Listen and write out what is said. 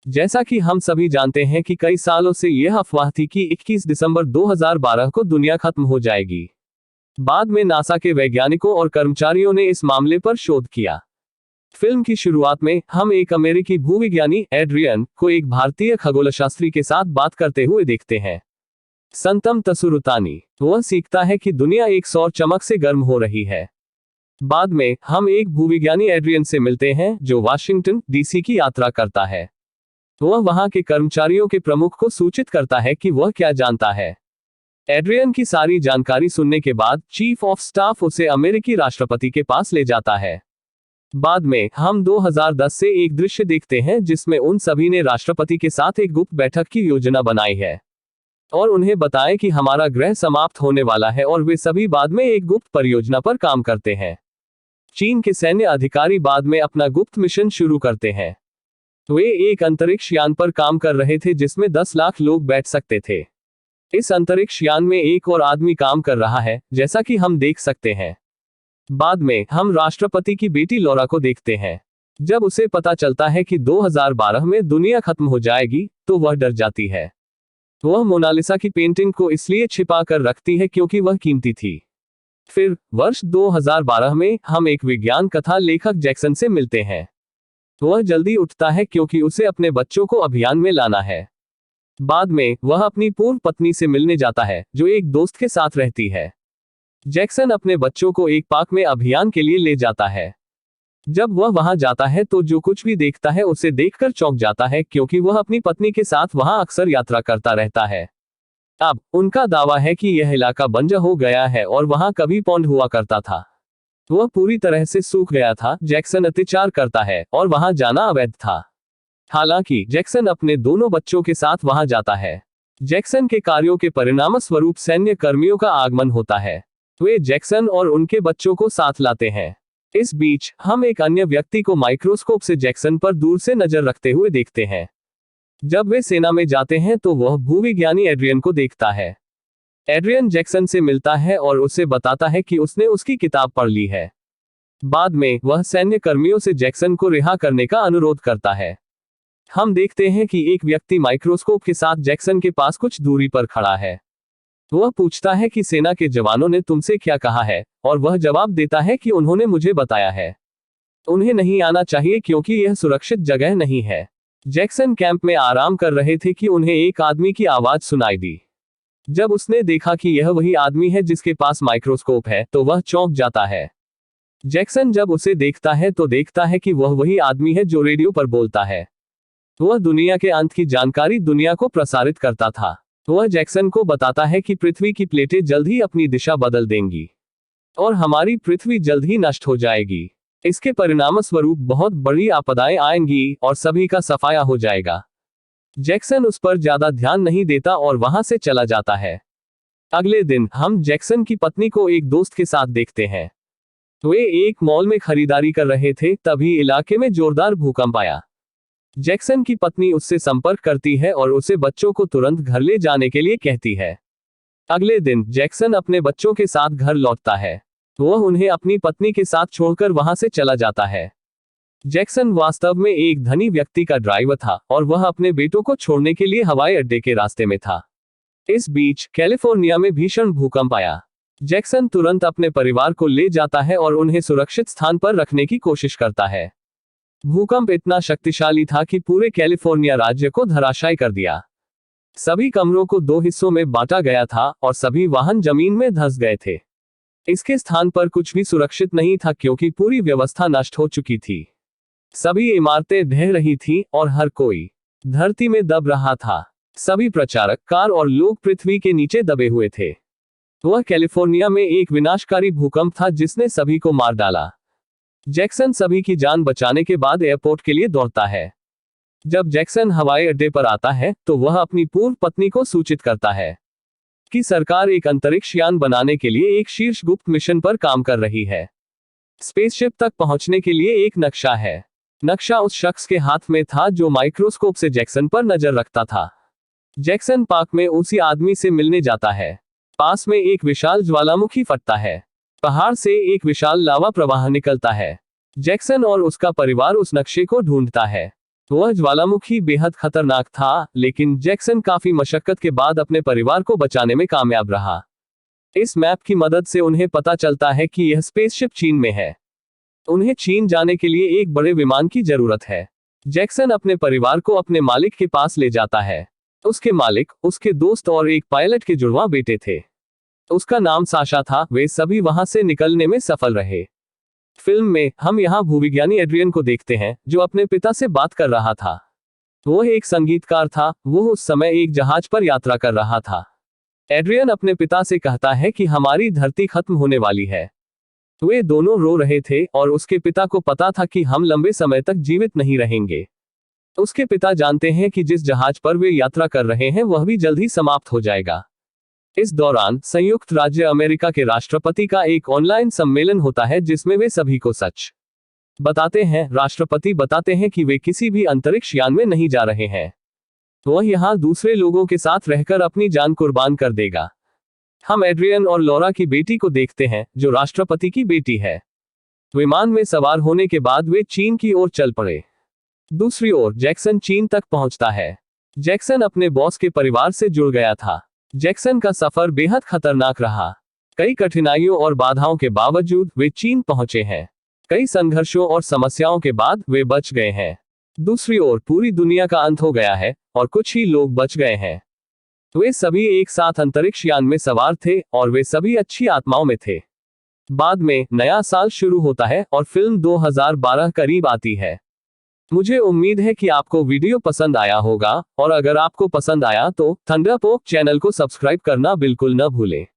जैसा कि हम सभी जानते हैं कि कई सालों से यह अफवाह थी कि 21 दिसंबर 2012 को दुनिया खत्म हो जाएगी। बाद में नासा के वैज्ञानिकों और कर्मचारियों ने इस मामले पर शोध किया। फिल्म की शुरुआत में हम एक अमेरिकी भूविज्ञानी एड्रियन को एक भारतीय खगोलशास्त्री के साथ बात करते हुए देखते हैं। संतम तसुरुतानी, वह सीखता है कि दुनिया एक सौर चमक से गर्म हो रही है। बाद में हम एक भूविज्ञानी एड्रियन से मिलते हैं जो वाशिंगटन डीसी की यात्रा करता है। वह वहां के कर्मचारियों के प्रमुख को सूचित करता है कि वह क्या जानता है। एड्रियन की सारी जानकारी सुनने के बाद चीफ ऑफ स्टाफ उसे अमेरिकी राष्ट्रपति के पास ले जाता है। बाद में हम 2010 से एक दृश्य देखते हैं जिसमें उन सभी ने राष्ट्रपति के साथ एक गुप्त बैठक की योजना बनाई है और उन्हें बताएं कि हमारा ग्रह समाप्त होने वाला है, और वे सभी बाद में एक गुप्त परियोजना पर काम करते हैं। चीन के सैन्य अधिकारी बाद में अपना गुप्त मिशन शुरू करते हैं। वे एक अंतरिक्ष यान पर काम कर रहे थे जिसमें 10 लाख लोग बैठ सकते थे। इस अंतरिक्ष यान में एक और आदमी काम कर रहा है, जैसा कि हम देख सकते हैं। बाद में हम राष्ट्रपति की बेटी लौरा को देखते हैं। जब उसे पता चलता है कि 2012 में दुनिया खत्म हो जाएगी तो वह डर जाती है। वह मोनालिसा की पेंटिंग को इसलिए छिपा कर रखती है क्योंकि वह कीमती थी। फिर वर्ष 2012 में हम एक विज्ञान कथा लेखक जैक्सन से मिलते हैं। वह जल्दी उठता है क्योंकि उसे अपने बच्चों को अभियान में लाना है। बाद में वह अपनी पूर्व पत्नी से मिलने जाता है जो एक दोस्त के साथ रहती है। जैक्सन अपने बच्चों को एक पार्क में अभियान के लिए ले जाता है। जब वह वहां जाता है तो जो कुछ भी देखता है उसे देखकर चौंक जाता है क्योंकि वह अपनी पत्नी के साथ वहां अक्सर यात्रा करता रहता है। अब उनका दावा है कि यह इलाका बंजर हो गया है और वहां कभी पौंड हुआ करता था। वह पूरी तरह से सूख गया था। जैक्सन अत्याचार करता है और वहां जाना अवैध था। हालांकि जैक्सन अपने दोनों बच्चों के साथ वहां जाता है। जैक्सन के कार्यों के परिणामस्वरूप सैन्य कर्मियों का आगमन होता है। वे जैक्सन और उनके बच्चों को साथ लाते हैं। इस बीच हम एक अन्य व्यक्ति को माइक्रोस्कोप से जैक्सन पर दूर से नजर रखते हुए देखते हैं। जब वे सेना में जाते हैं तो वह भूविज्ञानी एड्रियन को देखता है। एड्रियन जैक्सन से मिलता है और उसे बताता है कि उसने उसकी किताब पढ़ ली है। बाद में वह सैन्य कर्मियों से जैक्सन को रिहा करने का अनुरोध करता है। हम देखते हैं कि एक व्यक्ति माइक्रोस्कोप के साथ जैक्सन के पास कुछ दूरी पर खड़ा है। वह पूछता है कि सेना के जवानों ने तुमसे क्या कहा है, और वह जवाब देता है कि उन्होंने मुझे बताया है उन्हें नहीं आना चाहिए क्योंकि यह सुरक्षित जगह नहीं है। जैक्सन कैंप में आराम कर रहे थे कि उन्हें एक आदमी की आवाज सुनाई दी। जब उसने देखा कि यह वही आदमी है जिसके पास माइक्रोस्कोप है तो वह चौंक जाता है। जैक्सन जब उसे देखता है तो देखता है कि वह वही आदमी है जो रेडियो पर बोलता है। वह दुनिया के अंत की जानकारी दुनिया को प्रसारित करता था। वह जैक्सन को बताता है कि पृथ्वी की प्लेटें जल्द ही अपनी दिशा बदल देंगी और हमारी पृथ्वी जल्द ही नष्ट हो जाएगी। इसके परिणामस्वरूप बहुत बड़ी आपदाएं आएंगी और सभी का सफाया हो जाएगा। जैक्सन उस पर ज्यादा ध्यान नहीं देता और वहां से चला जाता है। अगले दिन हम जैक्सन की पत्नी को एक दोस्त के साथ देखते हैं। वे एक मॉल में खरीदारी कर रहे थे, तभी इलाके में जोरदार भूकंप आया। जैक्सन की पत्नी उससे संपर्क करती है और उसे बच्चों को तुरंत घर ले जाने के लिए कहती है। अगले दिन जैक्सन अपने बच्चों के साथ घर लौटता है। वह उन्हें अपनी पत्नी के साथ छोड़कर वहां से चला जाता है। जैक्सन वास्तव में एक धनी व्यक्ति का ड्राइवर था और वह अपने बेटों को छोड़ने के लिए हवाई अड्डे के रास्ते में था। इस बीच कैलिफोर्निया में भीषण भूकंप आया। जैक्सन तुरंत अपने परिवार को ले जाता है और उन्हें सुरक्षित स्थान पर रखने की कोशिश करता है। भूकंप इतना शक्तिशाली था कि पूरे कैलिफोर्निया राज्य को धराशायी कर दिया। सभी कमरों को 2 हिस्सों में बांटा गया था और सभी वाहन जमीन में धंस गए थे। इसके स्थान पर कुछ भी सुरक्षित नहीं था क्योंकि पूरी व्यवस्था नष्ट हो चुकी थी। सभी इमारतें ढह रही थीं और हर कोई धरती में दब रहा था। सभी प्रचारक, कार और लोग पृथ्वी के नीचे दबे हुए थे। वह कैलिफोर्निया में एक विनाशकारी भूकंप था जिसने सभी को मार डाला। जैक्सन सभी की जान बचाने के बाद एयरपोर्ट के लिए दौड़ता है। जब जैक्सन हवाई अड्डे पर आता है तो वह अपनी पूर्व पत्नी को सूचित करता है कि सरकार एक अंतरिक्ष यान बनाने के लिए एक शीर्ष गुप्त मिशन पर काम कर रही है। स्पेसशिप तक पहुंचने के लिए एक नक्शा है। नक्शा उस शख्स के हाथ में था जो माइक्रोस्कोप से जैक्सन पर नजर रखता था। जैक्सन पार्क में उसी आदमी से मिलने जाता है। पास में एक विशाल ज्वालामुखी फटता है। पहाड़ से एक विशाल लावा प्रवाह निकलता है। जैक्सन और उसका परिवार उस नक्शे को ढूंढता है। वह ज्वालामुखी बेहद खतरनाक था, लेकिन जैक्सन काफी मशक्कत के बाद अपने परिवार को बचाने में कामयाब रहा। इस मैप की मदद से उन्हें पता चलता है कि यह स्पेसशिप चीन में है। उन्हें चीन जाने के लिए एक बड़े विमान की जरूरत है। जैक्सन अपने परिवार को अपने मालिक के पास ले जाता है। उसके मालिक, उसके दोस्त और एक पायलट के जुड़वा बेटे थे। उसका नाम साशा था। वे सभी वहां से निकलने में सफल रहे। फिल्म में हम यहाँ भूविज्ञानी एड्रियन को देखते हैं, जो अपने पिता से बात कर रहा था। वह एक संगीतकार था। वो उस समय एक जहाज पर यात्रा कर रहा था। एड्रियन अपने पिता से कहता है कि हमारी धरती खत्म होने वाली है। वे दोनों रो रहे थे और उसके पिता को पता था कि हम लंबे समय तक जीवित नहीं रहेंगे। उसके पिता जानते हैं कि जिस जहाज पर वे यात्रा कर रहे हैं वह भी जल्द ही समाप्त हो जाएगा। इस दौरान संयुक्त राज्य अमेरिका के राष्ट्रपति का एक ऑनलाइन सम्मेलन होता है जिसमें वे सभी को सच बताते हैं। राष्ट्रपति बताते हैं कि वे किसी भी अंतरिक्ष यान में नहीं जा रहे हैं। वह यहाँ दूसरे लोगों के साथ रहकर अपनी जान कुर्बान कर देगा। हम एड्रियन और लॉरा की बेटी को देखते हैं, जो राष्ट्रपति की बेटी है। विमान में सवार होने के बाद वे चीन की ओर चल पड़े। दूसरी ओर जैक्सन चीन तक पहुंचता है। जैक्सन अपने बॉस के परिवार से जुड़ गया था। जैक्सन का सफर बेहद खतरनाक रहा। कई कठिनाइयों और बाधाओं के बावजूद वे चीन पहुंचे हैं। कई संघर्षों और समस्याओं के बाद वे बच गए हैं। दूसरी ओर पूरी दुनिया का अंत हो गया है और कुछ ही लोग बच गए हैं। वे सभी एक साथ अंतरिक्ष यान में सवार थे और वे सभी अच्छी आत्माओं में थे। बाद में नया साल शुरू होता है और फिल्म 2012 करीब आती है। मुझे उम्मीद है कि आपको वीडियो पसंद आया होगा, और अगर आपको पसंद आया तो थंडरपोक चैनल को सब्सक्राइब करना बिल्कुल न भूलें।